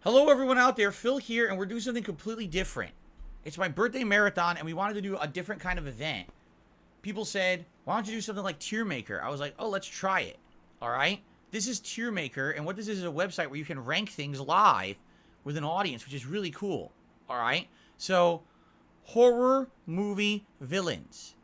Hello, everyone out there. Phil here, and we're doing something completely different. It's my birthday marathon, and we wanted to do a different kind of event. People said, why don't you do something like TierMaker? I was like, oh, let's try it. All right? This is TierMaker, and what this is a website where you can rank things live with an audience, which is really cool. All right? So, horror movie villains.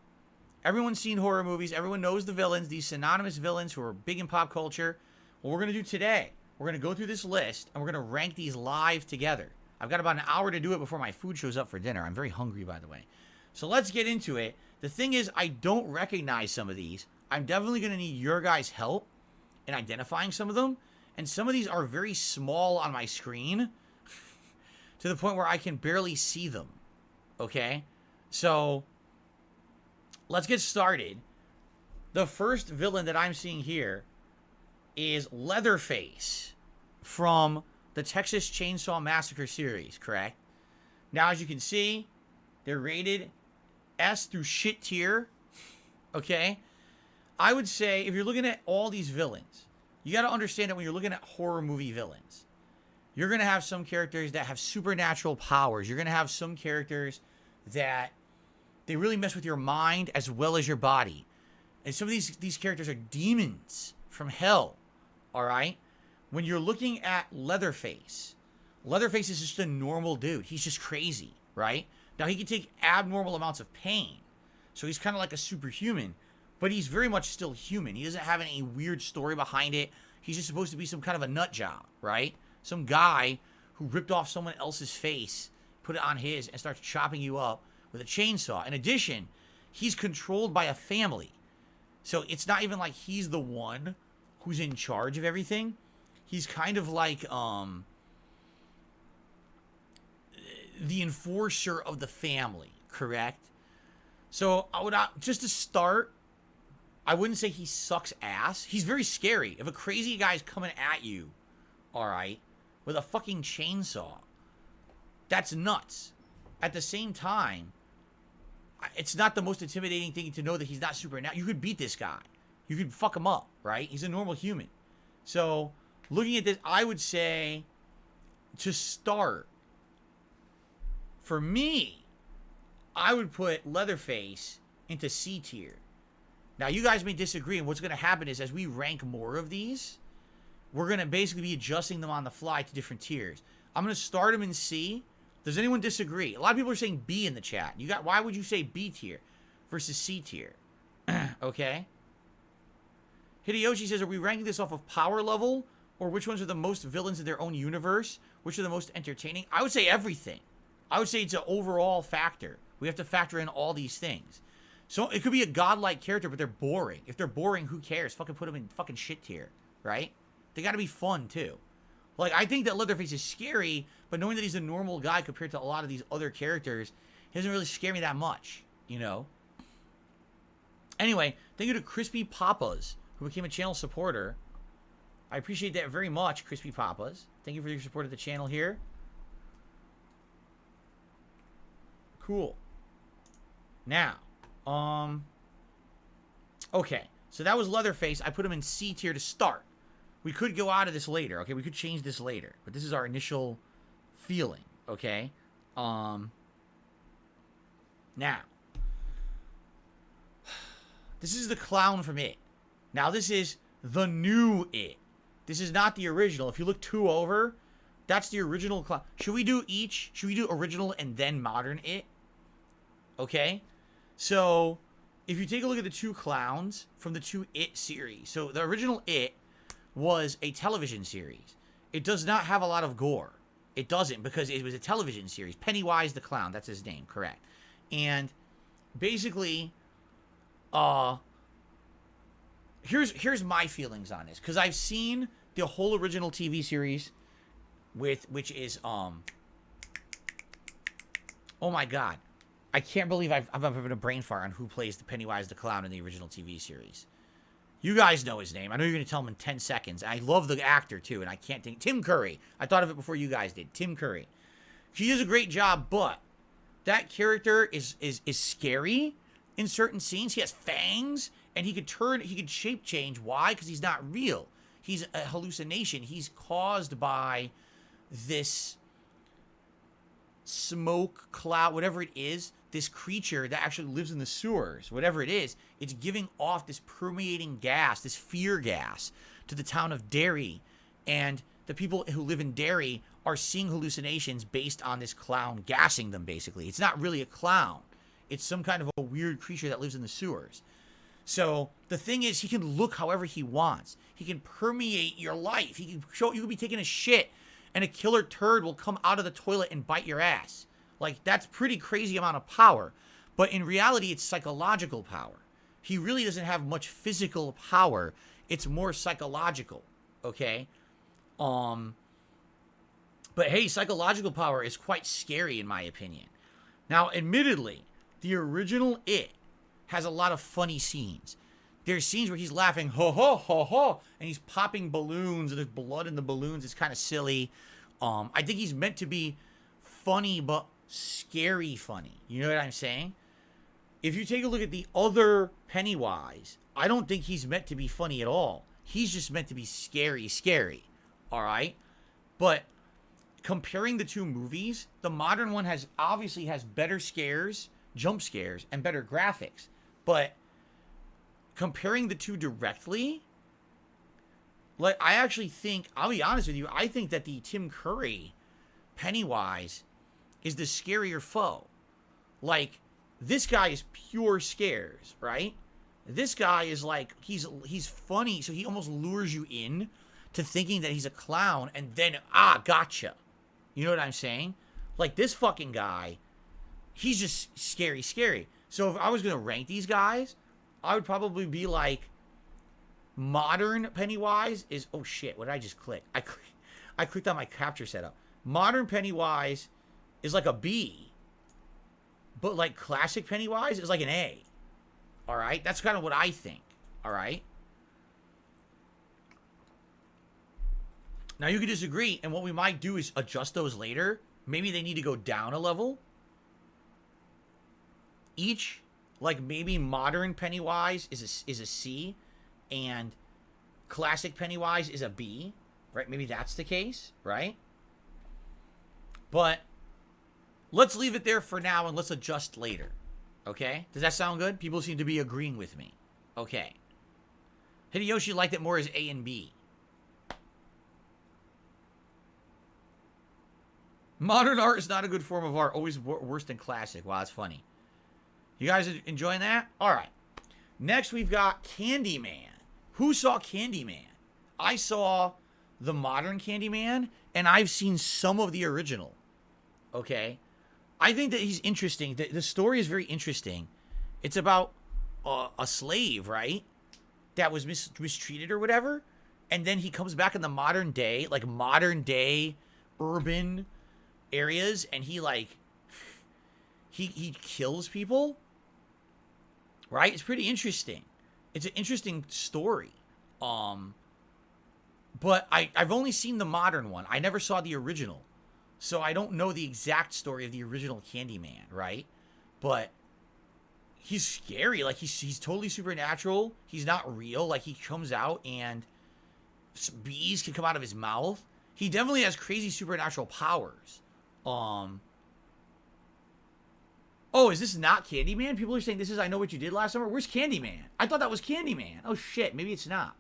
Everyone's seen horror movies. Everyone knows the villains, these synonymous villains who are big in pop culture. What we're going to do today, we're going to go through this list, and we're going to rank these live together. I've got about an hour to do it before my food shows up for dinner. I'm very hungry, by the way. So let's get into it. The thing is, I don't recognize some of these. I'm definitely going to need your guys' help in identifying some of them. And some of these are very small on my screen to the point where I can barely see them. Okay? So let's get started. The first villain that I'm seeing here is Leatherface from the Texas Chainsaw Massacre series, correct? Now, as you can see, they're rated S through shit tier, okay? I would say, if you're looking at all these villains, you got to understand that when you're looking at horror movie villains, you're going to have some characters that have supernatural powers. You're going to have some characters that they really mess with your mind as well as your body. And some of these characters are demons from hell, all right? When you're looking at Leatherface, Leatherface is just a normal dude. He's just crazy, right? Now, he can take abnormal amounts of pain. So he's kind of like a superhuman, but he's very much still human. He doesn't have any weird story behind it. He's just supposed to be some kind of a nut job, right? Some guy who ripped off someone else's face, put it on his, and starts chopping you up with a chainsaw. In addition, he's controlled by a family. So it's not even like he's the one who's in charge of everything. He's kind of like the enforcer of the family, correct? So I would just to start, I wouldn't say he sucks ass. He's very scary. If a crazy guy's coming at you, all right, with a fucking chainsaw, that's nuts. At the same time, it's not the most intimidating thing to know that he's not supernatural. You could beat this guy. You could fuck him up, right? He's a normal human. So, looking at this, I would say, to start, for me, I would put Leatherface into C tier. Now, you guys may disagree, and what's going to happen is, as we rank more of these, we're going to basically be adjusting them on the fly to different tiers. I'm going to start them in C. Does anyone disagree? A lot of people are saying B in the chat. Why would you say B tier versus C tier? Okay. Hideyoshi says, are we ranking this off of power level? Or which ones are the most villains in their own universe? Which are the most entertaining? I would say everything. I would say it's an overall factor. We have to factor in all these things. So it could be a godlike character, but they're boring. If they're boring, who cares? Fucking put them in fucking shit tier, right? They gotta be fun, too. Like, I think that Leatherface is scary, but knowing that he's a normal guy compared to a lot of these other characters, he doesn't really scare me that much, you know? Anyway, thank you to Crispy Papas, who became a channel supporter. I appreciate that very much, Crispy Papas. Thank you for your support of the channel here. Cool. Now, okay. So that was Leatherface. I put him in C tier to start. We could go out of this later, okay? We could change this later. But this is our initial feeling, okay? Now. This is the clown from It. Now, this is the new It. This is not the original. If you look 2 over, that's the original clown. Should we do each? Should we do original and then modern It? Okay? So, if you take a look at the 2 clowns from the 2 It series. So, the original It was a television series. It does not have a lot of gore. It doesn't, because it was a television series. Pennywise the Clown, that's his name, correct. And basically, here's my feelings on this, because I've seen the whole original TV series which is oh my god, I can't believe I'm having a brain fart on who plays the Pennywise the Clown in the original TV series. You guys know his name. I know you're going to tell him in 10 seconds. I love the actor, too, and I can't think. Tim Curry. I thought of it before you guys did. Tim Curry. He does a great job, but that character is scary in certain scenes. He has fangs, and he could shape change. Why? Because he's not real. He's a hallucination. He's caused by this smoke cloud, whatever it is, this creature that actually lives in the sewers, whatever it is, it's giving off this permeating gas, this fear gas to the town of Derry. And the people who live in Derry are seeing hallucinations based on this clown gassing them, basically. It's not really a clown. It's some kind of a weird creature that lives in the sewers. So the thing is, he can look however he wants. He can permeate your life. He can show you could be taking a shit and a killer turd will come out of the toilet and bite your ass. Like, that's pretty crazy amount of power. But in reality, it's psychological power. He really doesn't have much physical power. It's more psychological, okay? But hey, psychological power is quite scary in my opinion. Now, admittedly, the original It has a lot of funny scenes. There's scenes where he's laughing, ho ho ho ho, and he's popping balloons, and there's blood in the balloons. It's kind of silly. I think he's meant to be funny, but scary funny. You know what I'm saying? If you take a look at the other Pennywise, I don't think he's meant to be funny at all. He's just meant to be scary. All right? But comparing the two movies, the modern one obviously has better scares, jump scares, and better graphics. But comparing the two directly, like, I actually think, I'll be honest with you, I think that the Tim Curry Pennywise is the scarier foe. Like, this guy is pure scares, right? This guy is like, he's funny, so he almost lures you in to thinking that he's a clown, and then, gotcha. You know what I'm saying? Like, this fucking guy, he's just scary. So if I was going to rank these guys, I would probably be like, modern Pennywise is, oh shit, what did I just click? I clicked on my capture setup. Modern Pennywise is like a B, but like classic Pennywise is like an A. All right? That's kind of what I think. All right? Now, you could disagree, and what we might do is adjust those later. Maybe they need to go down a level. Each, like maybe modern Pennywise is a C, and classic Pennywise is a B, right? Maybe that's the case, right? But let's leave it there for now, and let's adjust later, okay? Does that sound good? People seem to be agreeing with me. Okay. Hideyoshi liked it more as A and B. Modern art is not a good form of art. Always worse than classic. Wow, that's funny. You guys enjoying that? All right. Next, we've got Candyman. Who saw Candyman? I saw the modern Candyman, and I've seen some of the original. Okay? I think that he's interesting. The story is very interesting. It's about a slave, right? That was mistreated or whatever. And then he comes back in the modern day, like modern day urban areas, and he like he kills people, right? It's pretty interesting. It's an interesting story. But I've only seen the modern one. I never saw the original, so I don't know the exact story of the original Candyman, right? But he's scary. Like, he's totally supernatural. He's not real. Like, he comes out and bees can come out of his mouth. He definitely has crazy supernatural powers. Oh, is this not Candyman? People are saying this is I Know What You Did Last Summer. Where's Candyman? I thought that was Candyman. Oh, shit. Maybe it's not.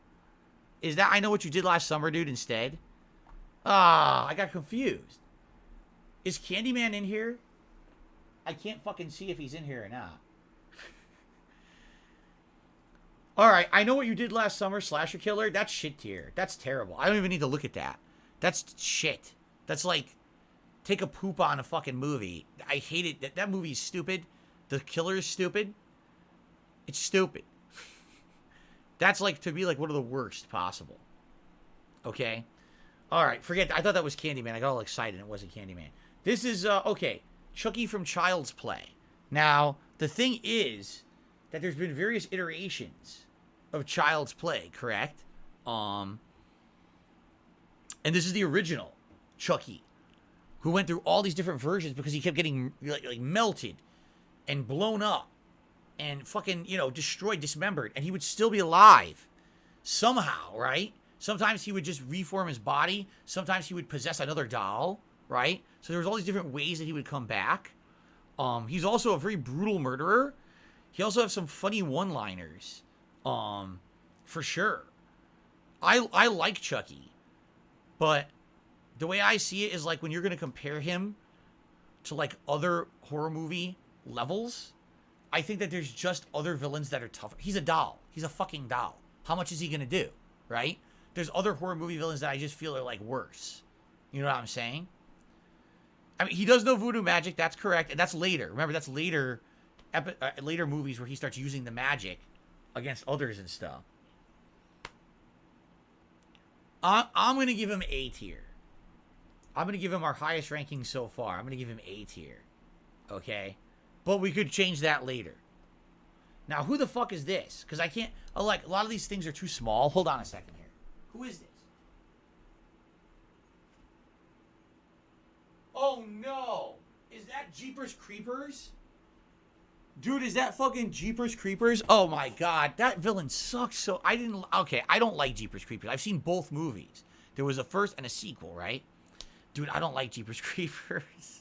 Is that I Know What You Did Last Summer, dude, instead? I got confused. Is Candyman in here? I can't fucking see if he's in here or not. Alright, I Know What You Did Last Summer, Slasher Killer. That's shit tier. That's terrible. I don't even need to look at that. That's shit. That's like, take a poop on a fucking movie. I hate it. That movie is stupid. The killer is stupid. It's stupid. That's like, to be like one of the worst possible. Okay? Alright, forget that. I thought that was Candyman. I got all excited. It wasn't Candyman. This is, okay. Chucky from Child's Play. Now, the thing is that there's been various iterations of Child's Play, correct? And this is the original Chucky, who went through all these different versions because he kept getting like melted and blown up and fucking, you know, destroyed, dismembered, and he would still be alive somehow, right? Sometimes he would just reform his body. Sometimes he would possess another doll, right? So there was all these different ways that he would come back. He's also a very brutal murderer. He also has some funny one-liners, for sure. I like Chucky, but the way I see it is like when you're gonna compare him to like other horror movie levels, I think that there's just other villains that are tougher. He's a doll. He's a fucking doll. How much is he gonna do, right? There's other horror movie villains that I just feel are like worse. You know what I'm saying? I mean, he does know voodoo magic. That's correct, and that's later. Remember, that's later, later movies where he starts using the magic against others and stuff. I'm gonna give him A tier. I'm gonna give him our highest ranking so far. I'm gonna give him A tier. Okay, but we could change that later. Now, who the fuck is this? Because I can't. Oh, like a lot of these things are too small. Hold on a second here. Who is this? Oh no! Is that Jeepers Creepers? Dude, is that fucking Jeepers Creepers? Oh my god, that villain sucks. So I don't like Jeepers Creepers. I've seen both movies. There was a first and a sequel, right? Dude, I don't like Jeepers Creepers.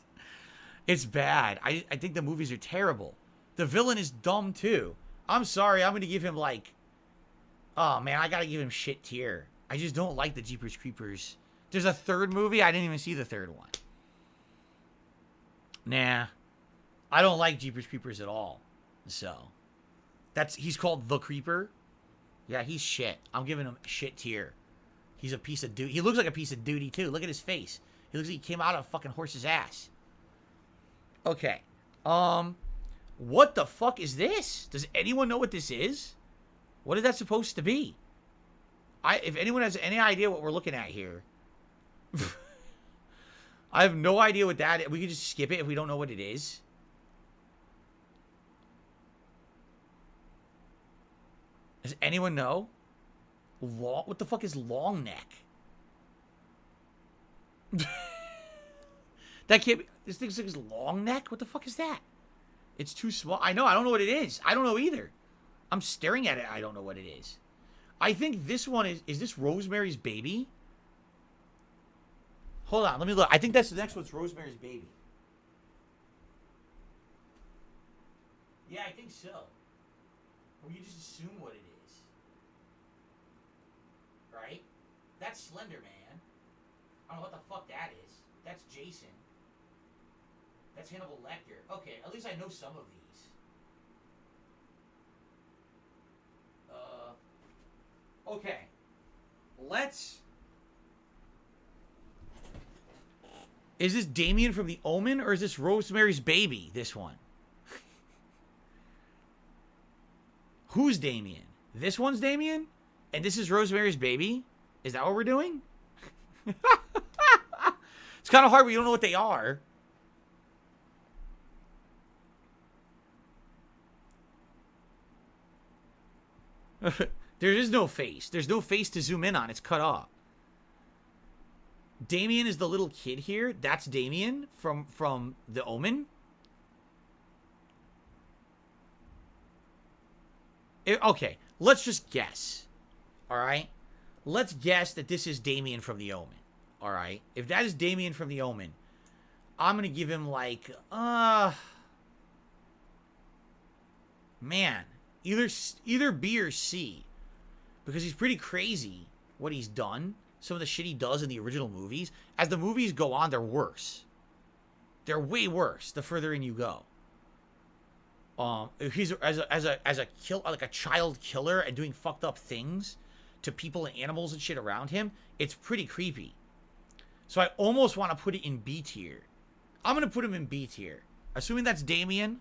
It's bad. I think the movies are terrible. The villain is dumb too. I'm sorry, I'm gonna give him like, oh man, I gotta give him shit tier. I just don't like the Jeepers Creepers. There's a third movie. I didn't even see the third one. Nah. I don't like Jeepers Creepers at all. So, he's called The Creeper. Yeah, he's shit. I'm giving him shit tier. He's a piece of duty. He looks like a piece of duty, too. Look at his face. He looks like he came out of a fucking horse's ass. Okay. What the fuck is this? Does anyone know what this is? What is that supposed to be? If anyone has any idea what we're looking at here. I have no idea what that is. We could just skip it if we don't know what it is. Does anyone know? What the fuck is long neck? That can't be. This thing's like long neck? What the fuck is that? It's too small. I know. I don't know what it is. I don't know either. I'm staring at it. I don't know what it is. I think this one is this Rosemary's Baby? Hold on. Let me look. I think that's the next one's Rosemary's Baby. Yeah, I think so. Or you just assume what it is. Right? That's Slender Man. I don't know what the fuck that is. That's Jason. That's Hannibal Lecter. Okay, at least I know some of these. Okay. Let's... Is this Damien from The Omen, or is this Rosemary's Baby, this one? Who's Damien? This one's Damien? And this is Rosemary's Baby? Is that what we're doing? It's kind of hard when you don't know what they are. There is no face. There's no face to zoom in on. It's cut off. Damien is the little kid here. That's Damien from The Omen. Okay, let's just guess. All right? Let's guess that this is Damien from The Omen. All right? If that is Damien from The Omen, I'm going to give him like, man, either B or C. Because he's pretty crazy what he's done. Some of the shit he does in the original movies. As the movies go on, they're worse. They're way worse the further in you go. He's as a child killer and doing fucked up things to people and animals and shit around him. It's pretty creepy. So I almost want to put it in B tier. I'm gonna put him in B tier. Assuming that's Damien,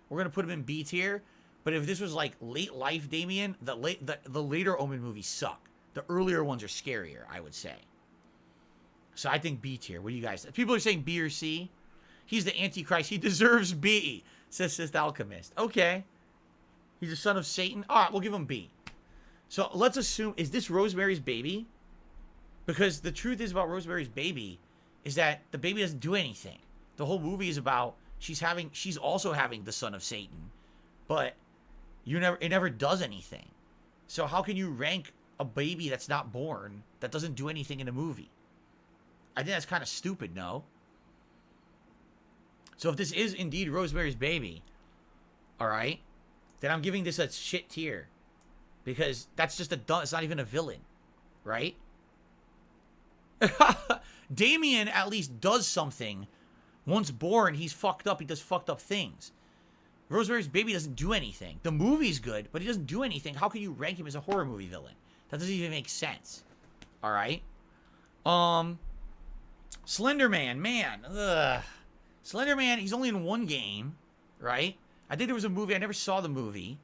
we're gonna put him in B tier. But if this was like late life Damien, the later Omen movies suck. The earlier ones are scarier, I would say. So I think B tier. What do you guys think? People are saying B or C. He's the Antichrist. He deserves B, says Sith Alchemist. Okay. He's a son of Satan. All right, we'll give him B. So let's assume, is this Rosemary's Baby? Because the truth is about Rosemary's Baby is that the baby doesn't do anything. The whole movie is about she's also having the son of Satan, but it never does anything. So how can you rank a baby that's not born that doesn't do anything in a movie. I think that's kind of stupid, no? So if this is indeed Rosemary's Baby, all right, then I'm giving this a shit tier. Because that's just it's not even a villain, right? Damien at least does something. Once born, he's fucked up. He does fucked up things. Rosemary's Baby doesn't do anything. The movie's good, but he doesn't do anything. How can you rank him as a horror movie villain? That doesn't even make sense. All right. Slender Man, man. Ugh. Slender Man, he's only in one game, right? I think there was a movie. I never saw the movie.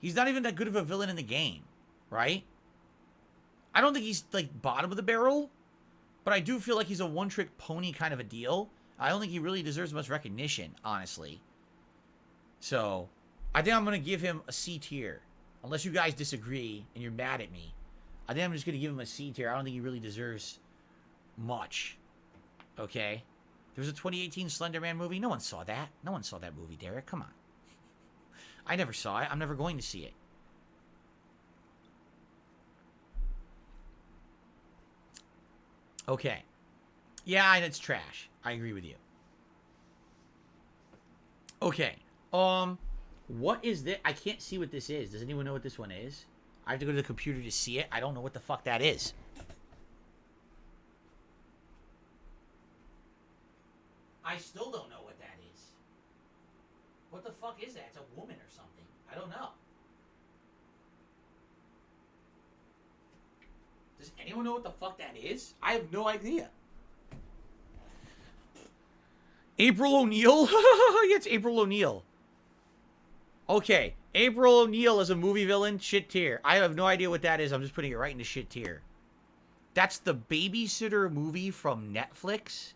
He's not even that good of a villain in the game, right? I don't think he's, like, bottom of the barrel, but I do feel like he's a one-trick pony kind of a deal. I don't think he really deserves much recognition, honestly. So, I think I'm going to give him a C tier. Unless you guys disagree and you're mad at me. I think I'm just going to give him a C tier. I don't think he really deserves much. Okay? There was a 2018 Slender Man movie. No one saw that. No one saw that movie, Derek. Come on. I never saw it. I'm never going to see it. Okay. Yeah, and it's trash. I agree with you. Okay. What is this? I can't see what this is. Does anyone know what this one is? I have to go to the computer to see it. I don't know what the fuck that is. I still don't know what that is. What the fuck is that? It's a woman or something. I don't know. Does anyone know what the fuck that is? I have no idea. April O'Neil? Yeah, it's April O'Neil. Okay, April O'Neil is a movie villain. Shit tier. I have no idea what that is. I'm just putting it right into shit tier. That's the Babysitter movie from Netflix?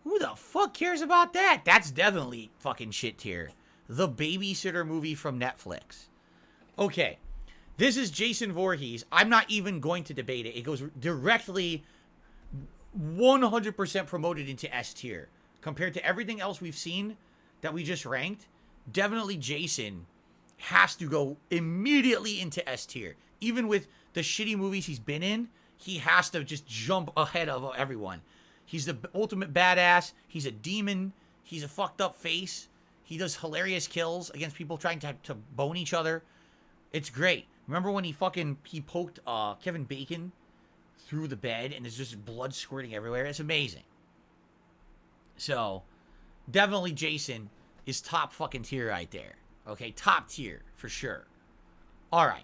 Who the fuck cares about that? That's definitely fucking shit tier. The Babysitter movie from Netflix. Okay. This is Jason Voorhees. I'm not even going to debate it. It goes directly 100% promoted into S tier. Compared to everything else we've seen that we just ranked, definitely Jason has to go immediately into S tier. Even with the shitty movies he's been in, he has to just jump ahead of everyone. He's the ultimate badass. He's a demon. He's a fucked up face. He does hilarious kills against people trying to bone each other. It's great. Remember when he poked Kevin Bacon through the bed and there's just blood squirting everywhere? It's amazing. So, definitely Jason is top fucking tier right there. Okay, top tier for sure. All right.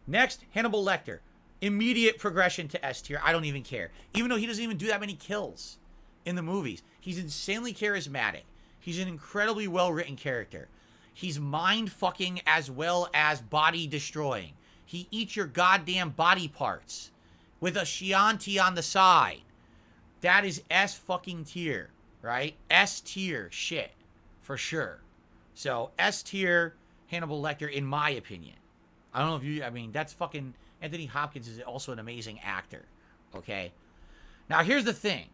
Next, Hannibal Lecter. Immediate progression to S tier. I don't even care. Even though he doesn't even do that many kills in the movies. He's insanely charismatic. He's an incredibly well-written character. He's mind-fucking as well as body-destroying. He eats your goddamn body parts with a Chianti on the side. That is S fucking tier, right? S tier shit, for sure. So, S tier Hannibal Lecter, in my opinion. I don't know if you, I mean, that's fucking, Anthony Hopkins is also an amazing actor, okay? Now, here's the thing.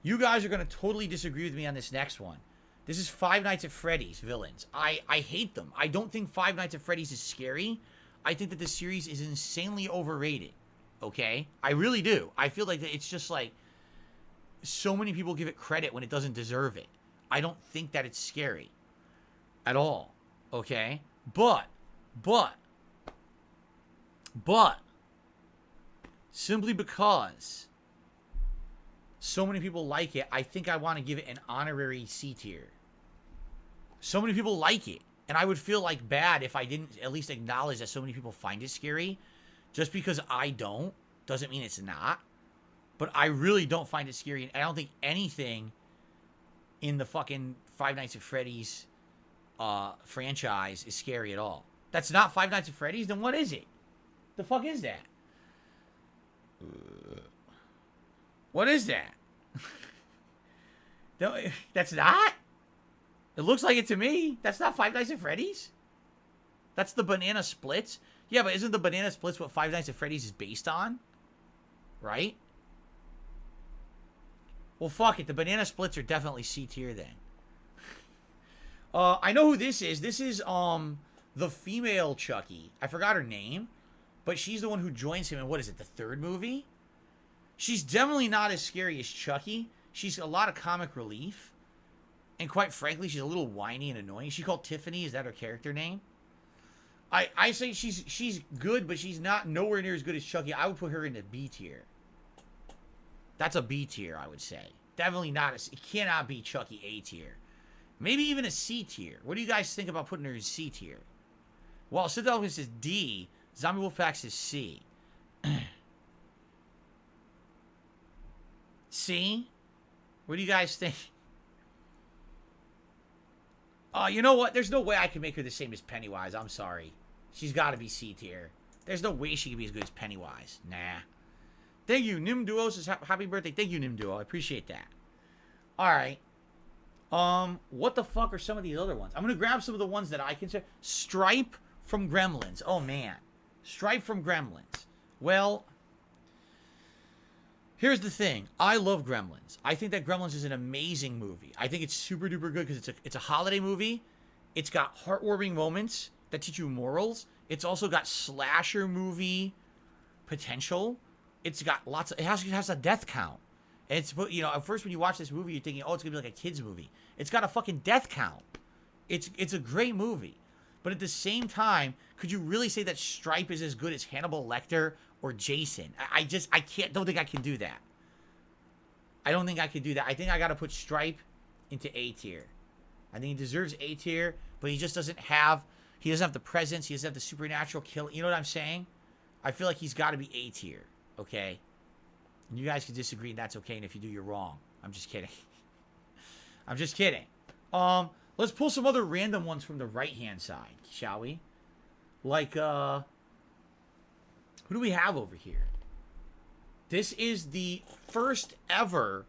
You guys are going to totally disagree with me on this next one. This is Five Nights at Freddy's villains. I hate them. I don't think Five Nights at Freddy's is scary. I think that the series is insanely overrated, okay? I really do. I feel like it's just like, so many people give it credit when it doesn't deserve it. I don't think that it's scary at all, okay? But, simply because so many people like it, I think I want to give it an honorary C tier. So many people like it, and I would feel like bad if I didn't at least acknowledge that so many people find it scary. Just because I don't doesn't mean it's not. But I really don't find it scary, and I don't think anything in the fucking Five Nights at Freddy's franchise is scary at all. That's not Five Nights at Freddy's? Then what is it? The fuck is that? What is that? That's not? It looks like it to me. That's not Five Nights at Freddy's? That's the Banana Splits? Yeah, but isn't the Banana Splits what Five Nights at Freddy's is based on? Right? Well, fuck it. The Banana Splits are definitely C tier then. I know who this is. This is, the female Chucky. I forgot her name. But she's the one who joins him in, what is it, the third movie? She's definitely not as scary as Chucky. She's a lot of comic relief. And quite frankly, she's a little whiny and annoying. She called Tiffany. Is that her character name? I say she's good, but she's not nowhere near as good as Chucky. I would put her in the B tier. That's a B tier, I would say. Definitely not. It cannot be Chucky A tier. Maybe even a C tier. What do you guys think about putting her in C tier? Well, Sid Elvis is D. Zombie Wolfpack is C. C? What do you guys think? You know what? There's no way I can make her the same as Pennywise. I'm sorry. She's got to be C tier. There's no way she can be as good as Pennywise. Nah. Thank you. Nim Duo says happy birthday. Thank you, Nim Duo. I appreciate that. All right. What the fuck are some of these other ones? I'm going to grab some of the ones that I consider. Stripe from Gremlins. Oh, man. Stripe from Gremlins. Well, here's the thing. I love Gremlins. I think that Gremlins is an amazing movie. I think it's super duper good because it's a holiday movie. It's got heartwarming moments that teach you morals. It's also got slasher movie potential. It's got lots of, it has a death count. And it's, you know, at first when you watch this movie, you're thinking, oh, it's gonna be like a kid's movie. It's got a fucking death count. It's a great movie. But at the same time, could you really say that Stripe is as good as Hannibal Lecter or Jason? I don't think I can do that. I don't think I can do that. I think I gotta put Stripe into A tier. I think he deserves A tier, but he doesn't have the presence, he doesn't have the supernatural kill. You know what I'm saying? I feel like he's gotta be A tier, okay? And you guys can disagree, and that's okay, and if you do, you're wrong. I'm just kidding. I'm just kidding. Let's pull some other random ones from the right-hand side, shall we? Like, who do we have over here? This is the first ever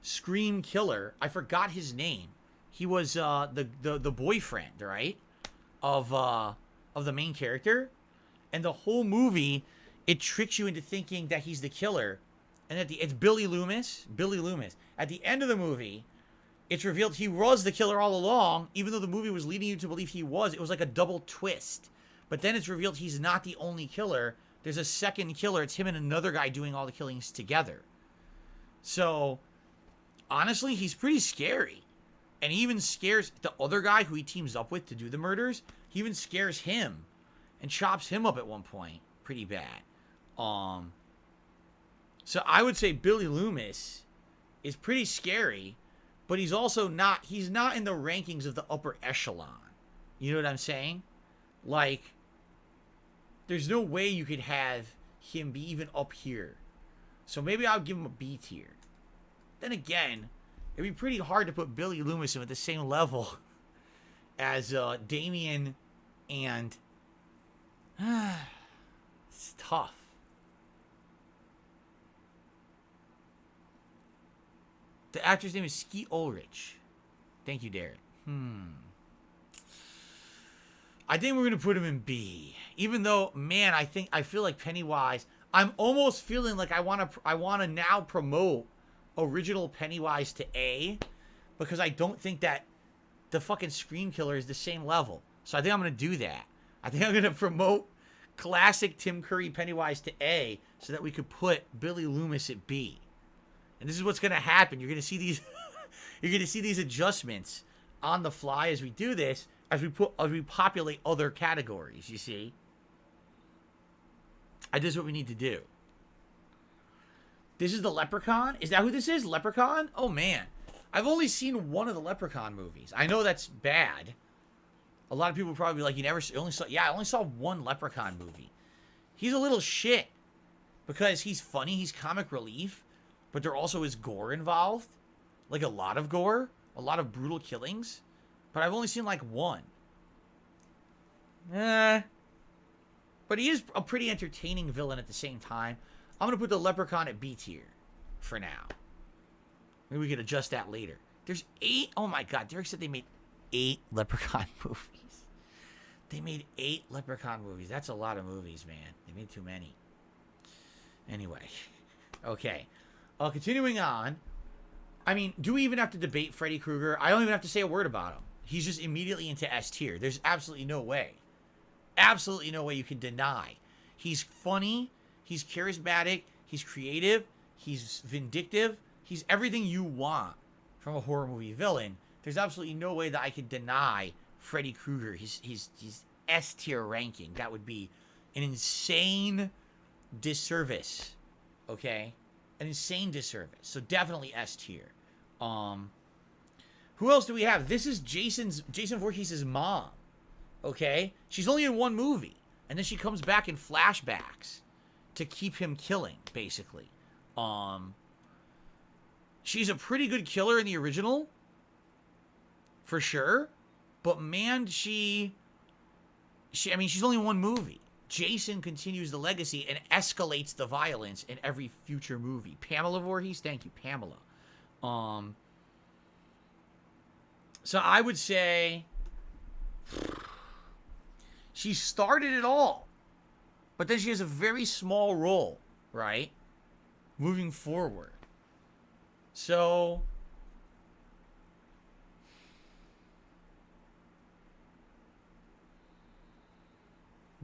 Scream killer. I forgot his name. He was the boyfriend, right? Of the main character. And the whole movie, it tricks you into thinking that he's the killer. And it's Billy Loomis. Billy Loomis. At the end of the movie, it's revealed he was the killer all along, even though the movie was leading you to believe he was. It was like a double twist. But then it's revealed he's not the only killer. There's a second killer. It's him and another guy doing all the killings together. So, honestly, he's pretty scary. And he even scares the other guy who he teams up with to do the murders. He even scares him and chops him up at one point. Pretty bad. So I would say Billy Loomis is pretty scary, but he's also not, he's not in the rankings of the upper echelon. You know what I'm saying? Like, there's no way you could have him be even up here. So maybe I'll give him a B tier. Then again, it'd be pretty hard to put Billy Loomis at the same level as Damien and... it's tough. The actor's name is Skeet Ulrich. Thank you, Derek. I think we're going to put him in B. Even though, man, I feel like Pennywise. I'm almost feeling like I want to now promote original Pennywise to A, because I don't think that the fucking Scream Killer is the same level. So I think I'm going to do that. I think I'm going to promote classic Tim Curry Pennywise to A so that we could put Billy Loomis at B. And this is what's going to happen. You're going to see these you're going to see these adjustments on the fly as we do this, as we populate other categories, you see? And this is what we need to do. This is the Leprechaun? Is that who this is? Leprechaun? Oh, man. I've only seen one of the Leprechaun movies. I know that's bad. A lot of people will probably be like, I only saw one Leprechaun movie. He's a little shit. Because he's funny, he's comic relief, but there also is gore involved. Like a lot of gore. A lot of brutal killings. But I've only seen like one. But he is a pretty entertaining villain at the same time. I'm going to put the Leprechaun at B tier for now. Maybe we can adjust that later. There's 8. Oh my god. Derek said they made 8 Leprechaun movies. They made 8 Leprechaun movies. That's a lot of movies, man. They made too many. Anyway. Okay. Continuing on. I mean, do we even have to debate Freddy Krueger? I don't even have to say a word about him. He's just immediately into S tier. There's absolutely no way. Absolutely no way you can deny. He's funny. He's charismatic. He's creative. He's vindictive. He's everything you want from a horror movie villain. There's absolutely no way that I could deny Freddy Krueger. He's S tier ranking. That would be an insane disservice. Okay? An insane disservice. So definitely S tier. Who else do we have? This is Jason Voorhees' mom. Okay? She's only in one movie. And then she comes back in flashbacks to keep him killing, basically. She's a pretty good killer in the original. For sure. But man, she's only in one movie. Jason continues the legacy and escalates the violence in every future movie. Pamela Voorhees, thank you, Pamela. So I would say she started it all, but then she has a very small role, right? Moving forward. So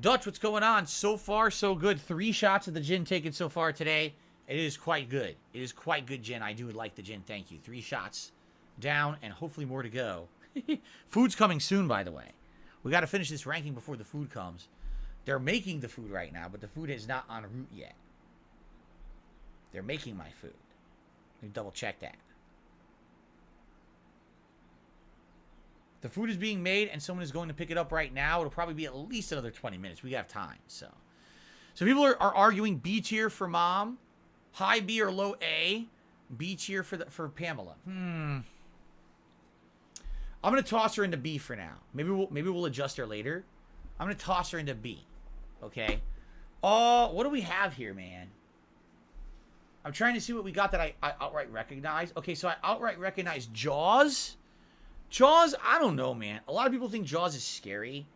Dutch, what's going on? So far, so good. 3 shots of the gin taken so far today. It is quite good. It is quite good gin. I do like the gin. Thank you. 3 shots down and hopefully more to go. Food's coming soon, by the way. We got to finish this ranking before the food comes. They're making the food right now, but the food is not en route yet. They're making my food. Let me double check that. The food is being made, and someone is going to pick it up right now. It'll probably be at least another 20 minutes. We have time, so people are arguing B tier for mom, high B or low A, B tier for Pamela. I'm gonna toss her into B for now. Maybe we'll adjust her later. I'm gonna toss her into B. Okay. What do we have here, man? I'm trying to see what we got that I outright recognize. Okay, so I outright recognize Jaws. Jaws, I don't know, man. A lot of people think Jaws is scary.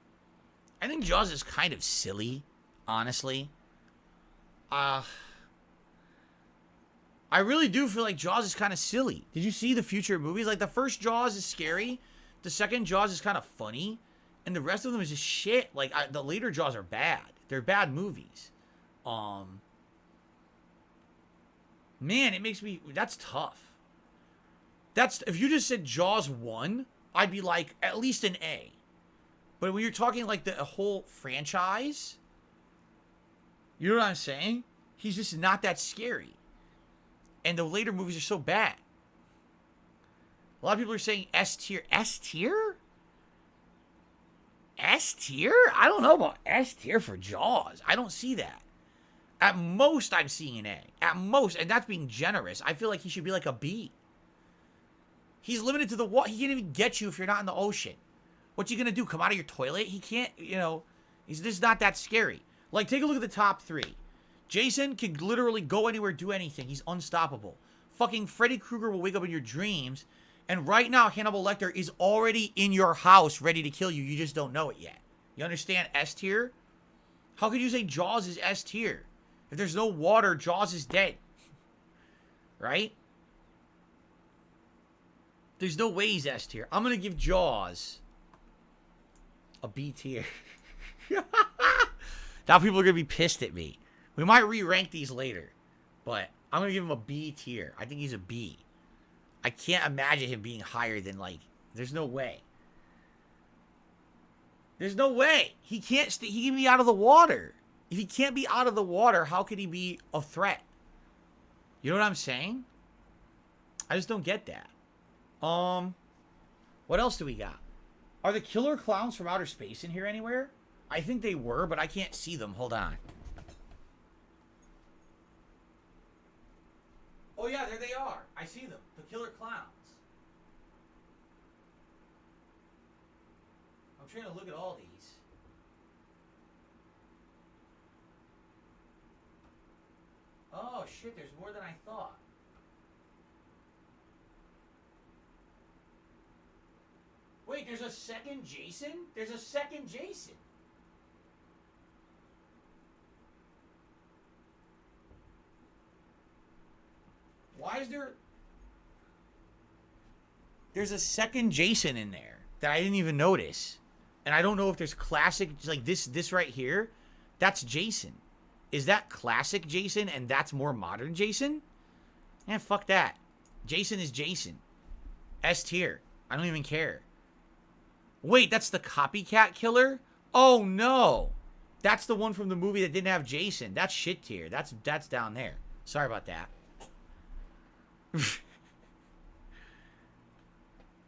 I think Jaws is kind of silly, honestly. I really do feel like Jaws is kind of silly. Did you see the future movies? Like, the first Jaws is scary. The second Jaws is kind of funny. And the rest of them is just shit. Like, the later Jaws are bad. They're bad movies. Man, it makes me... That's tough. If you just said Jaws 1, I'd be like, at least an A. But when you're talking like the whole franchise, you know what I'm saying? He's just not that scary. And the later movies are so bad. A lot of people are saying S tier. S tier? S tier? I don't know about S tier for Jaws. I don't see that. At most, I'm seeing an A. At most, and that's being generous. I feel like he should be like a B. He's limited to the water. He can't even get you if you're not in the ocean. What's he going to do? Come out of your toilet? He can't, he's just not that scary. Like, take a look at the top 3. Jason can literally go anywhere, do anything. He's unstoppable. Fucking Freddy Krueger will wake up in your dreams. And right now, Hannibal Lecter is already in your house ready to kill you. You just don't know it yet. You understand S tier? How could you say Jaws is S tier? If there's no water, Jaws is dead. Right? There's no way he's S tier. I'm going to give Jaws a B tier. Now people are going to be pissed at me. We might re-rank these later. But I'm going to give him a B tier. I think he's a B. I can't imagine him being higher than, like... There's no way. There's no way. He can't... he can be out of the water. If he can't be out of the water, how could he be a threat? You know what I'm saying? I just don't get that. What else do we got? Are the killer clowns from outer space in here anywhere? I think they were, but I can't see them. Hold on. Oh yeah, there they are. I see them. The killer clowns. I'm trying to look at all these. Oh shit, there's more than I thought. Wait, there's a second Jason? There's a second Jason. Why is there... There's a second Jason in there that I didn't even notice. And I don't know if there's classic... Like this right here. That's Jason. is that classic Jason and that's more modern Jason? Eh, fuck that. Jason is Jason. S tier. I don't even care. Wait, that's the copycat killer? Oh no. That's the one from the movie that didn't have Jason. That's shit tier. That's down there. Sorry about that.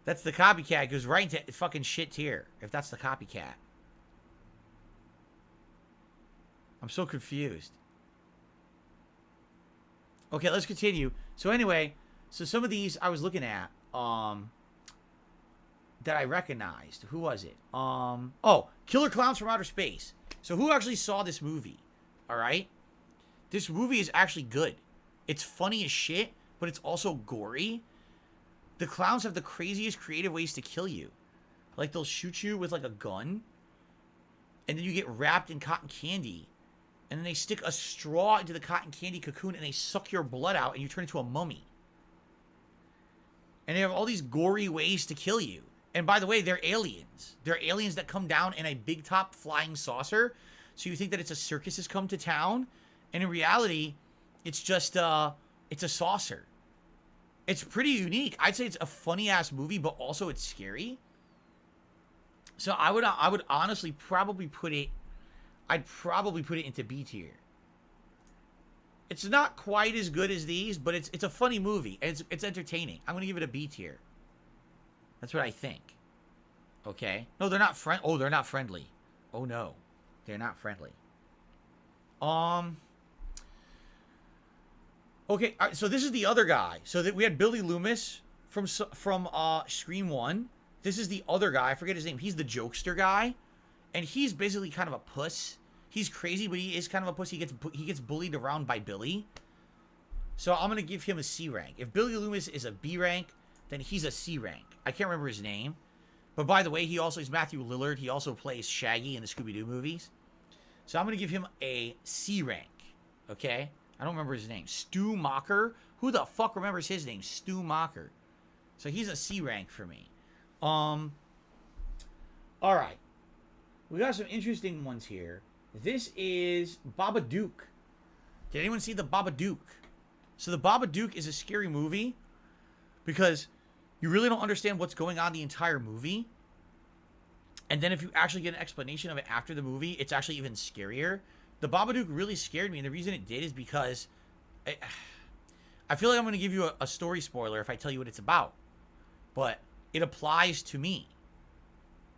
That's the copycat. It goes right into fucking shit tier. If that's the copycat. I'm so confused. Okay, let's continue. So anyway, so some of these I was looking at, that I recognized. Who was it? Oh, Killer Clowns from Outer Space. So who actually saw this movie? All right. This movie is actually good. It's funny as shit, but it's also gory. The clowns have the craziest creative ways to kill you. Like, they'll shoot you with, like, a gun. And then you get wrapped in cotton candy. And then they stick a straw into the cotton candy cocoon and they suck your blood out and you turn into a mummy. And they have all these gory ways to kill you. And by the way, they're aliens. They're aliens that come down in a big top flying saucer. So you think that it's a circus has come to town. And in reality, it's just, it's a saucer. It's pretty unique. I'd say it's a funny-ass movie, but also it's scary. So I would honestly probably put it... I'd probably put it into B tier. It's not quite as good as these, but it's a funny movie. And it's entertaining. I'm going to give it a B tier. That's what I think. Okay. No, they're not they're not friendly. Oh, no. They're not friendly. Okay, so this is the other guy. So that we had Billy Loomis from Scream 1. This is the other guy. I forget his name. He's the jokester guy. And he's basically kind of a puss. He's crazy, but he is kind of a puss. He gets bullied around by Billy. So I'm going to give him a C rank. If Billy Loomis is a B rank, then he's a C rank. I can't remember his name. But by the way, he's Matthew Lillard. He also plays Shaggy in the Scooby-Doo movies. So I'm going to give him a C rank. Okay? I don't remember his name. Stu Macher? Who the fuck remembers his name? Stu Macher. So he's a C rank for me. Alright. We got some interesting ones here. This is Babadook. Did anyone see the Babadook? So the Babadook is a scary movie because you really don't understand what's going on the entire movie. And then if you actually get an explanation of it after the movie, it's actually even scarier. The Babadook really scared me, and the reason it did is because I feel like I'm going to give you a story spoiler if I tell you what it's about. But it applies to me.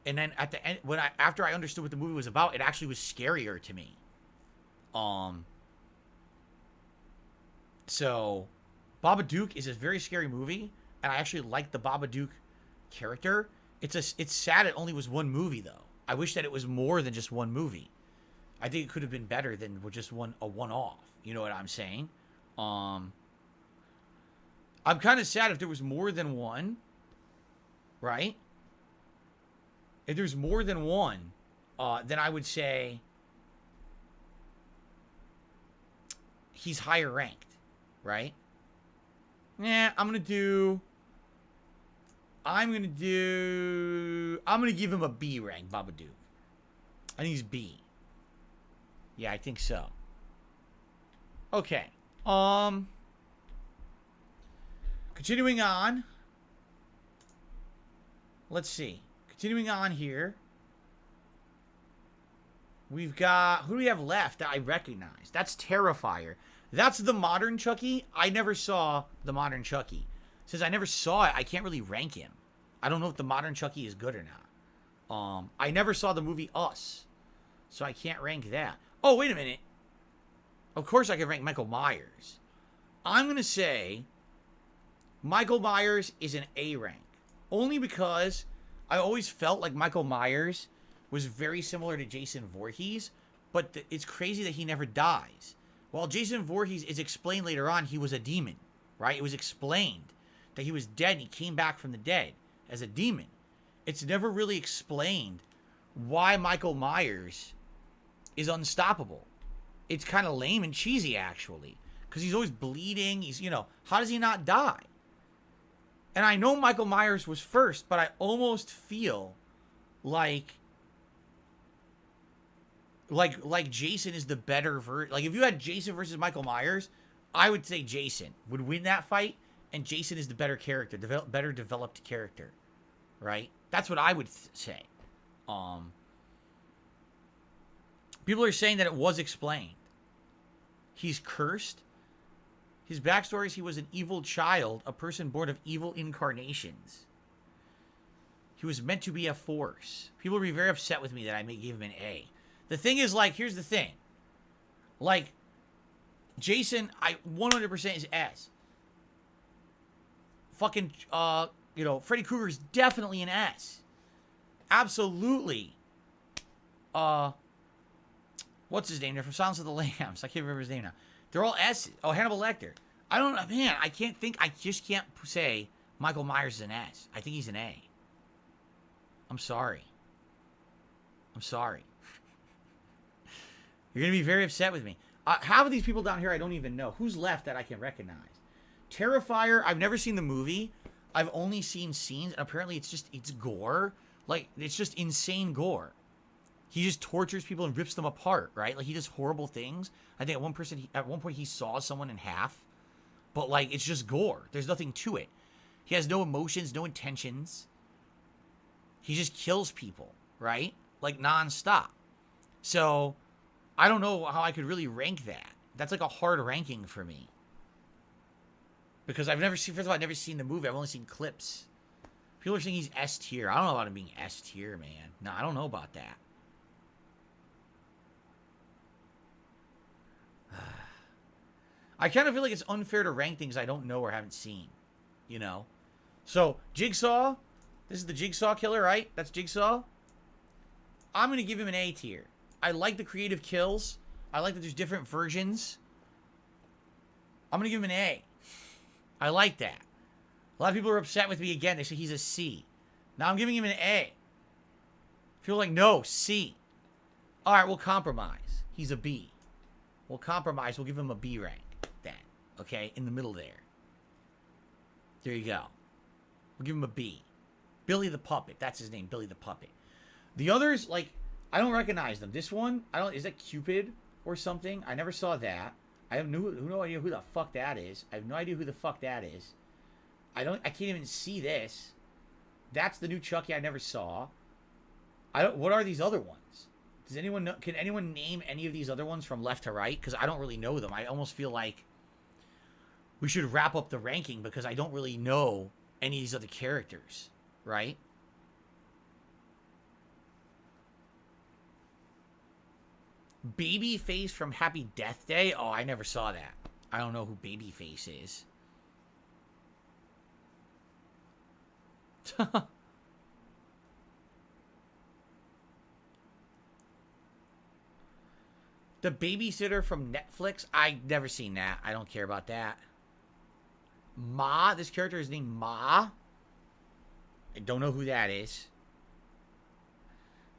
And then at the end, after I understood what the movie was about, it actually was scarier to me. So Babadook is a very scary movie, and I actually like the Babadook character. It's sad it only was one movie though. I wish that it was more than just one movie. I think it could have been better than just a one-off. You know what I'm saying? I'm kind of sad if there was more than one, right? If there's more than one, then I would say he's higher ranked, right? Yeah, I'm going to give him a B rank, Babadook. I think he's B. Yeah, I think so. Okay. Continuing on. Let's see. Continuing on here. We've got... Who do we have left that I recognize? That's Terrifier. That's the modern Chucky. I never saw the modern Chucky. Since I never saw it, I can't really rank him. I don't know if the modern Chucky is good or not. I never saw the movie Us. So I can't rank that. Oh, wait a minute. Of course I can rank Michael Myers. I'm going to say Michael Myers is an A rank. Only because I always felt like Michael Myers was very similar to Jason Voorhees. But it's crazy that he never dies. While Jason Voorhees is explained later on, he was a demon. Right? It was explained that he was dead and he came back from the dead as a demon. It's never really explained why Michael Myers is unstoppable. It's kind of lame and cheesy, actually. Because he's always bleeding. He's, how does he not die? And I know Michael Myers was first, but I almost feel like Like Jason is the better like if you had Jason versus Michael Myers, I would say Jason would win that fight, and Jason is the better character, better developed character, right? That's what I would say. People are saying that it was explained. He's cursed. His backstory is he was an evil child, a person born of evil incarnations. He was meant to be a force. People will be very upset with me that I may give him an A. The thing is, like, here's the thing. Like, Jason, 100% is S. Fucking, Freddy Krueger is definitely an S. Absolutely. What's his name? They're from Silence of the Lambs. I can't remember his name now. They're all S's. Oh, Hannibal Lecter. I don't know. Man, I just can't say Michael Myers is an S. I think he's an A. I'm sorry. You're going to be very upset with me. Half of these people down here I don't even know. Who's left that I can recognize? Terrifier, I've never seen the movie. I've only seen scenes. And apparently it's gore. Like, it's just insane gore. He just tortures people and rips them apart, right? Like, he does horrible things. I think at one point he saw someone in half. But, like, it's just gore. There's nothing to it. He has no emotions, no intentions. He just kills people, right? Like, nonstop. So, I don't know how I could really rank that. That's like a hard ranking for me. Because I've never seen the movie. I've only seen clips. People are saying he's S tier. I don't know about him being S tier, man. No, I don't know about that. I kind of feel like it's unfair to rank things I don't know or haven't seen. You know? So, Jigsaw. This is the Jigsaw killer, right? That's Jigsaw. I'm going to give him an A tier. I like the creative kills. I like that there's different versions. I'm going to give him an A. I like that. A lot of people are upset with me again. They say he's a C. Now I'm giving him an A. People are like, no, C. All right, we'll compromise. He's a B. We'll compromise. We'll give him a B rank then. Okay? In the middle there. There you go. We'll give him a B. Billy the Puppet. That's his name, Billy the Puppet. The others, like, I don't recognize them. This one, is that Cupid or something? I never saw that. I have no idea who the fuck that is. I have no idea who the fuck that is. I can't even see this. That's the new Chucky I never saw. What are these other ones? Does anyone know? Can anyone name any of these other ones from left to right? Because I don't really know them. I almost feel like we should wrap up the ranking because I don't really know any of these other characters, right? Babyface from Happy Death Day? Oh, I never saw that. I don't know who Babyface is. The Babysitter from Netflix? I've never seen that. I don't care about that. Ma? This character is named Ma? I don't know who that is.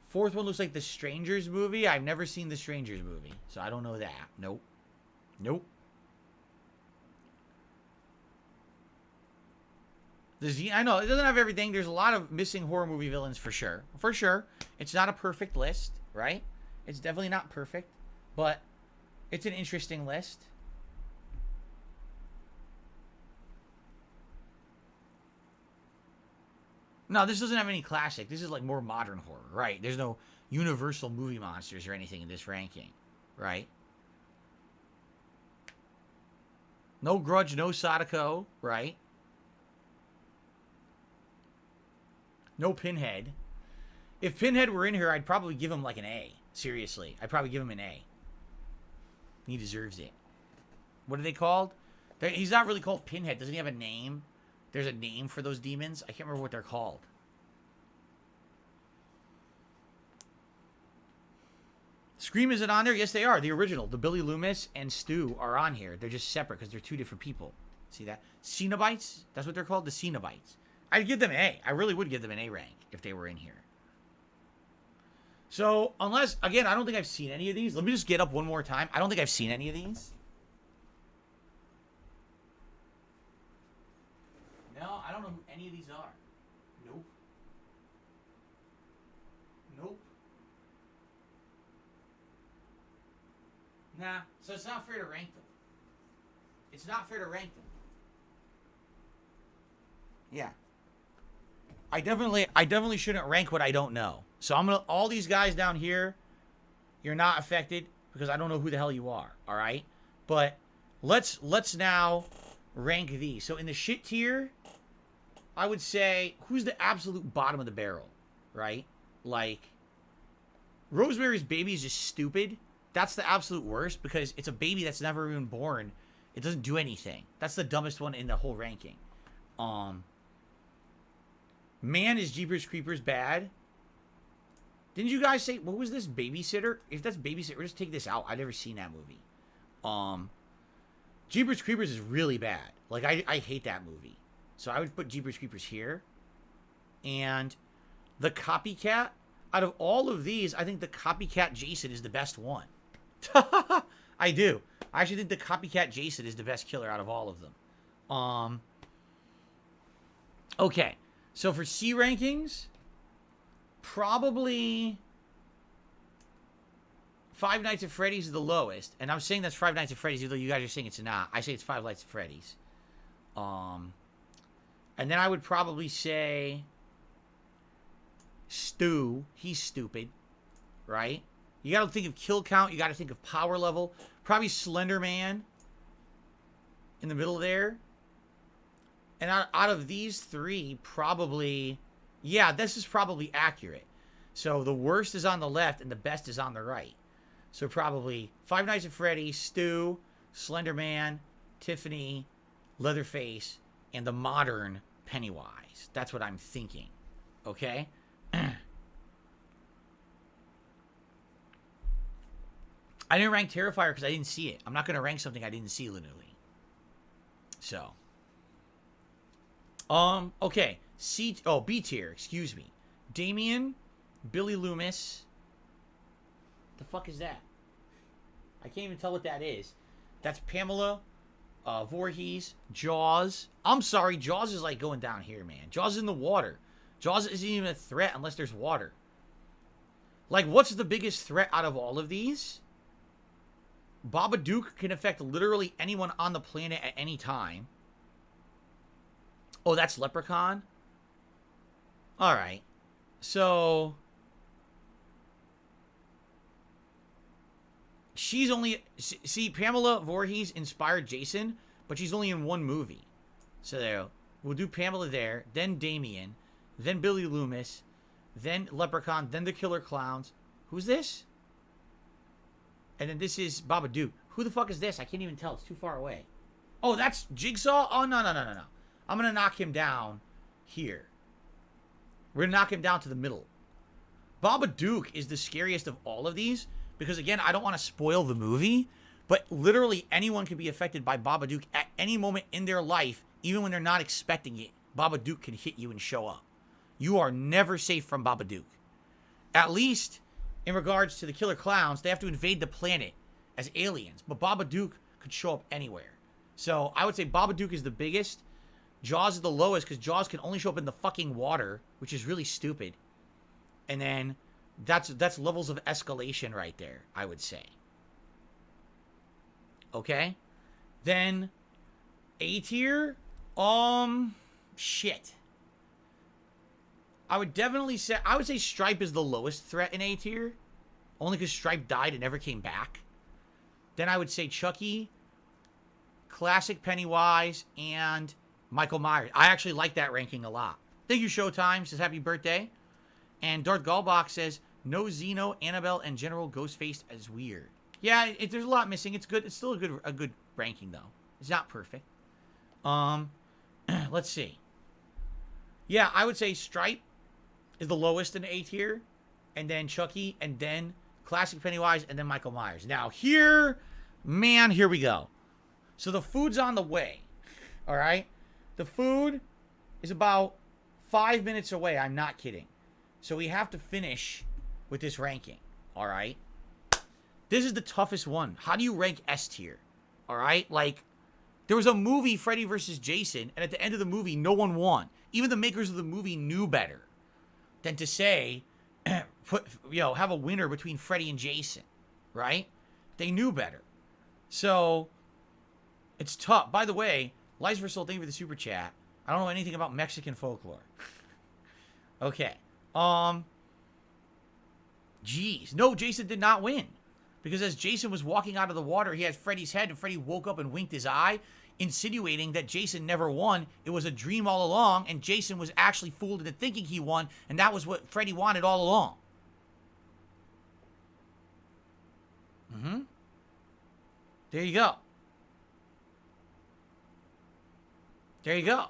Fourth one looks like the Strangers movie. I've never seen the Strangers movie, so I don't know that. Nope. I know, it doesn't have everything. There's a lot of missing horror movie villains for sure. For sure. It's not a perfect list, right? It's definitely not perfect, but it's an interesting list. No, this doesn't have any classic. This is like more modern horror, right? There's no Universal movie monsters or anything in this ranking, right? No Grudge, no Sadako, right? No Pinhead. If Pinhead were in here, I'd probably give him like an A. Seriously. I'd probably give him an A. He deserves it. What are they called? He's not really called Pinhead. Doesn't he have a name? There's a name for those demons. I can't remember what they're called. Scream isn't on there? Yes, they are. The original. The Billy Loomis and Stu are on here. They're just separate because they're two different people. See that? Cenobites? That's what they're called? The Cenobites. I'd give them an A. I really would give them an A rank if they were in here. So, unless, again, I don't think I've seen any of these. Let me just get up one more time. I don't think I've seen any of these. No, I don't know who any of these are. Nope. Nope. Nah, so it's not fair to rank them. It's not fair to rank them. Yeah. I definitely shouldn't rank what I don't know. So I'm gonna, all these guys down here, you're not affected because I don't know who the hell you are. All right, but let's now rank these. So in the shit tier, I would say who's the absolute bottom of the barrel, right? Like Rosemary's Baby is just stupid. That's the absolute worst because it's a baby that's never even born. It doesn't do anything. That's the dumbest one in the whole ranking. Man, is Jeepers Creepers bad? Didn't you guys say, what was this, Babysitter? If that's Babysitter, we'll just take this out. I've never seen that movie. Jeepers Creepers is really bad. Like, I hate that movie. So I would put Jeepers Creepers here. And the Copycat, out of all of these, I think the Copycat Jason is the best one. I do. I actually think the Copycat Jason is the best killer out of all of them. Okay. So for C rankings, probably Five Nights at Freddy's is the lowest. And I'm saying that's Five Nights at Freddy's, even though you guys are saying it's not. I say it's Five Nights at Freddy's. And then I would probably say Stu. He's stupid, right? You got to think of kill count. You got to think of power level. Probably Slender Man in the middle there. And out of these three, probably, yeah, this is probably accurate. So the worst is on the left and the best is on the right. So probably Five Nights at Freddy's, Stu, Slender Man, Tiffany, Leatherface, and the modern Pennywise. That's what I'm thinking. Okay? I didn't rank Terrifier because I didn't see it. I'm not going to rank something I didn't see linearly. So. Okay. B tier, excuse me. Damien, Billy Loomis. The fuck is that? I can't even tell what that is. That's Pamela, Voorhees, Jaws. I'm sorry, Jaws is like going down here, man. Jaws is in the water. Jaws isn't even a threat unless there's water. Like, what's the biggest threat out of all of these? Babadook can affect literally anyone on the planet at any time. Oh, that's Leprechaun? Alright. So she's only... See, Pamela Voorhees inspired Jason, but she's only in one movie. So there, we'll do Pamela there, then Damien, then Billy Loomis, then Leprechaun, then the Killer Clowns. Who's this? And then this is Babadook. Who the fuck is this? I can't even tell. It's too far away. Oh, that's Jigsaw? Oh, no. I'm going to knock him down here. We're going to knock him down to the middle. Babadook is the scariest of all of these because, again, I don't want to spoil the movie, but literally anyone can be affected by Babadook at any moment in their life, even when they're not expecting it. Babadook can hit you and show up. You are never safe from Babadook. At least, in regards to the Killer Clowns, they have to invade the planet as aliens, but Babadook could show up anywhere. So I would say Babadook is the biggest. Jaws is the lowest because Jaws can only show up in the fucking water, which is really stupid. And then that's levels of escalation right there, I would say. Okay? Then A tier, shit. I would say Stripe is the lowest threat in A tier, only because Stripe died and never came back. Then I would say Chucky, Classic Pennywise, and Michael Myers. I actually like that ranking a lot. Thank you, Showtime. Says happy birthday. And Darth Gallbach says, no Xeno, Annabelle, and General Ghostface as weird. Yeah, there's a lot missing. It's good. It's still a good ranking, though. It's not perfect. Let's see. Yeah, I would say Stripe is the lowest in A tier. And then Chucky, and then Classic Pennywise, and then Michael Myers. Now, here we go. So the food's on the way. All right? The food is about 5 minutes away. I'm not kidding. So we have to finish with this ranking. All right? This is the toughest one. How do you rank S tier? All right? Like, there was a movie, Freddy vs. Jason, and at the end of the movie, no one won. Even the makers of the movie knew better than to say, have a winner between Freddy and Jason. Right? They knew better. So, it's tough. By the way, Lies for Soul, thank you for the super chat. I don't know anything about Mexican folklore. Okay. Jeez. No, Jason did not win. Because as Jason was walking out of the water, he had Freddy's head, and Freddy woke up and winked his eye, insinuating that Jason never won. It was a dream all along, and Jason was actually fooled into thinking he won, and that was what Freddy wanted all along. There you go. There you go.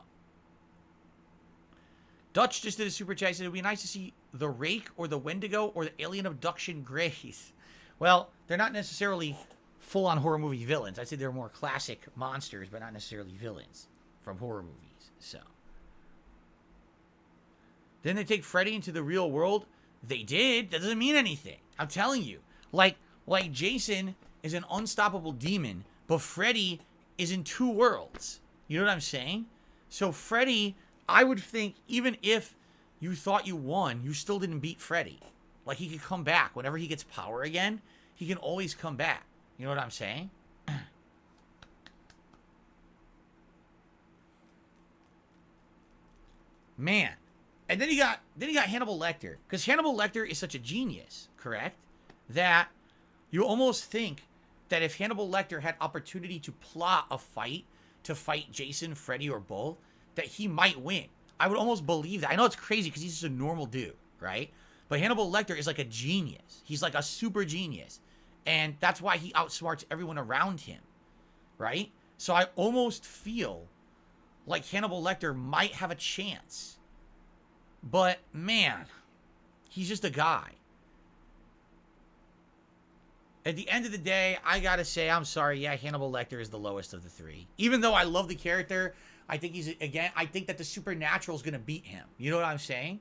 Dutch just did a super chat. He said it would be nice to see the Rake or the Wendigo or the alien abduction Greys. Well, they're not necessarily full-on horror movie villains. I'd say they're more classic monsters, but not necessarily villains from horror movies. So, then they take Freddy into the real world. They did. That doesn't mean anything. I'm telling you. Like Jason is an unstoppable demon, but Freddy is in two worlds. You know what I'm saying? So Freddy, I would think, even if you thought you won, you still didn't beat Freddy. Like, he could come back. Whenever he gets power again, he can always come back. You know what I'm saying? Man. And then you got Hannibal Lecter. Because Hannibal Lecter is such a genius, correct? That you almost think that if Hannibal Lecter had opportunity to plot a fight, to fight Jason, Freddy, or both, that he might win. I would almost believe that. I know it's crazy because he's just a normal dude, right? But Hannibal Lecter is like a genius. He's like a super genius. And that's why he outsmarts everyone around him, right? So I almost feel like Hannibal Lecter might have a chance. But, man, he's just a guy. At the end of the day, I gotta say, I'm sorry, yeah, Hannibal Lecter is the lowest of the three. Even though I love the character, I think I think that the Supernatural is gonna beat him. You know what I'm saying?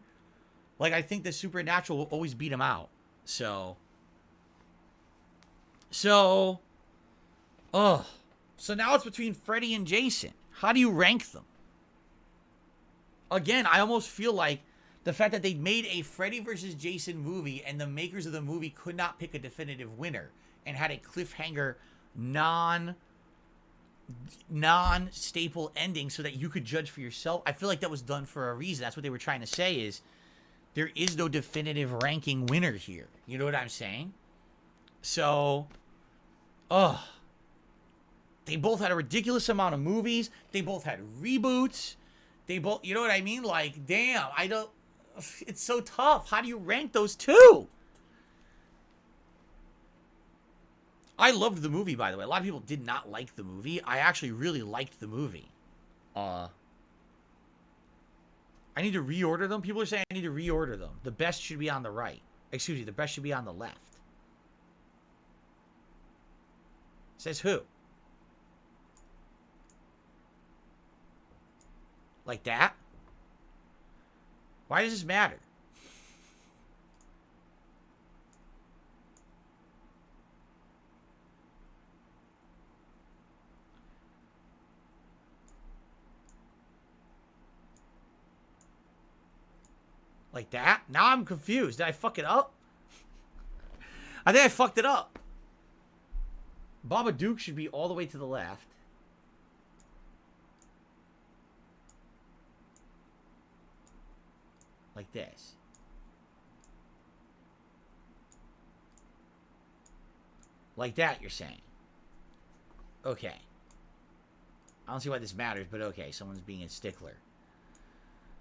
Like, I think the Supernatural will always beat him out. So now it's between Freddy and Jason. How do you rank them? Again, I almost feel like the fact that they made a Freddy versus Jason movie and the makers of the movie could not pick a definitive winner and had a cliffhanger non-staple ending so that you could judge for yourself. I feel like that was done for a reason. That's what they were trying to say, is there is no definitive ranking winner here. You know what I'm saying? So, they both had a ridiculous amount of movies. They both had reboots. They both, you know what I mean? Like, damn, it's so tough. How do you rank those two? I loved the movie, by the way. A lot of people did not like the movie. I actually really liked the movie. I need to reorder them. People are saying I need to reorder them. The best should be on the right. Excuse me, the best should be on the left. Says who? Like that? Why does this matter? Like that? Now I'm confused. Did I fuck it up? I think I fucked it up. Babadook should be all the way to the left. Like this. Like that, you're saying. Okay. I don't see why this matters, but okay. Someone's being a stickler.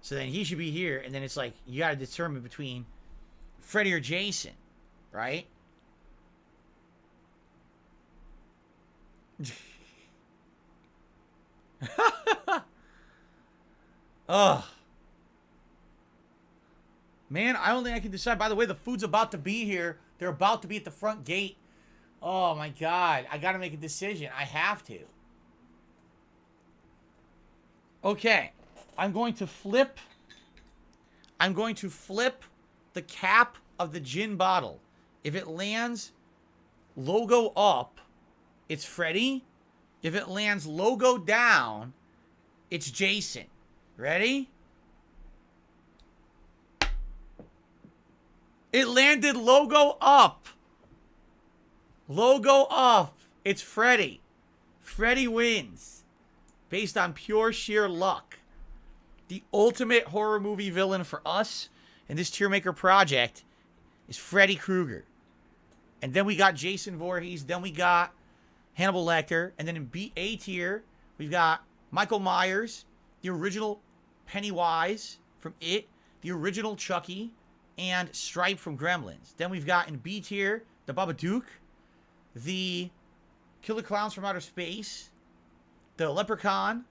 So then he should be here, and then it's like, you gotta determine between Freddy or Jason, right? Ugh. Man, I don't think I can decide. By the way, the food's about to be here. They're about to be at the front gate. Oh my god. I gotta make a decision. I have to. Okay. I'm going to flip the cap of the gin bottle. If it lands logo up, it's Freddy. If it lands logo down, it's Jason. Ready? It landed logo up. Logo up. It's Freddy. Freddy wins. Based on pure sheer luck. The ultimate horror movie villain for us in this TierMaker project is Freddy Krueger. And then we got Jason Voorhees. Then we got Hannibal Lecter. And then in A tier, we've got Michael Myers, the original Pennywise from It, the original Chucky, and Stripe from Gremlins. Then we've got in B tier, the Babadook, the Killer Clowns from Outer Space, the Leprechaun,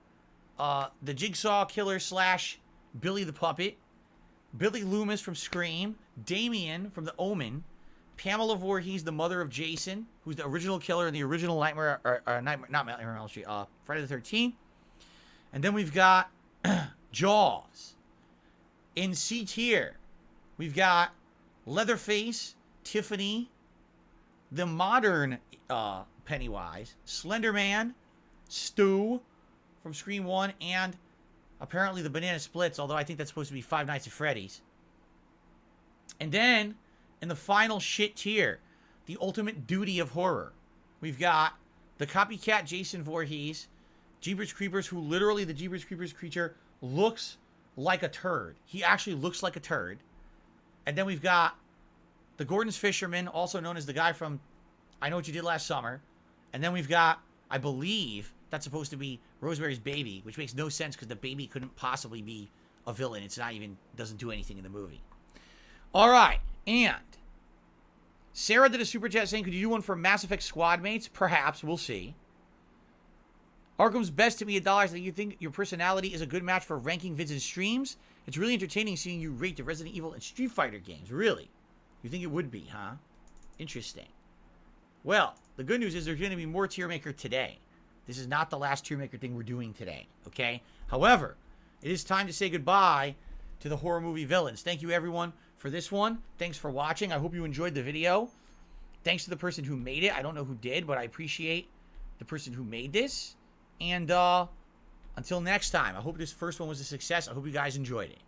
the Jigsaw Killer / Billy the Puppet, Billy Loomis from Scream, Damien from The Omen, Pamela Voorhees, the mother of Jason, who's the original killer in the original Nightmare, not Nightmare on Elm Street, Friday the 13th. And then we've got Jaws. In C tier, we've got Leatherface, Tiffany, the modern Pennywise, Slender Man, Stu from Scream 1, and apparently the Banana Splits, although I think that's supposed to be Five Nights at Freddy's. And then, in the final shit tier, the ultimate duty of horror, we've got the copycat Jason Voorhees, Jeepers Creepers, who literally, the Jeepers Creepers creature looks like a turd. He actually looks like a turd. And then we've got the Gordon's Fisherman, also known as the guy from I Know What You Did Last Summer. And then we've got, I believe, that's supposed to be Rosemary's Baby, which makes no sense because the baby couldn't possibly be a villain. It's not even, doesn't do anything in the movie. All right, and Sarah did a super chat saying, could you do one for Mass Effect squad mates? Perhaps, we'll see. Arkham's best to me $1 that you think your personality is a good match for ranking vids and streams. It's really entertaining seeing you rate the Resident Evil and Street Fighter games. Really? You think it would be, huh? Interesting. Well, the good news is there's going to be more TierMaker today. This is not the last TierMaker thing we're doing today, okay? However, it is time to say goodbye to the horror movie villains. Thank you, everyone, for this one. Thanks for watching. I hope you enjoyed the video. Thanks to the person who made it. I don't know who did, but I appreciate the person who made this. And until next time, I hope this first one was a success. I hope you guys enjoyed it.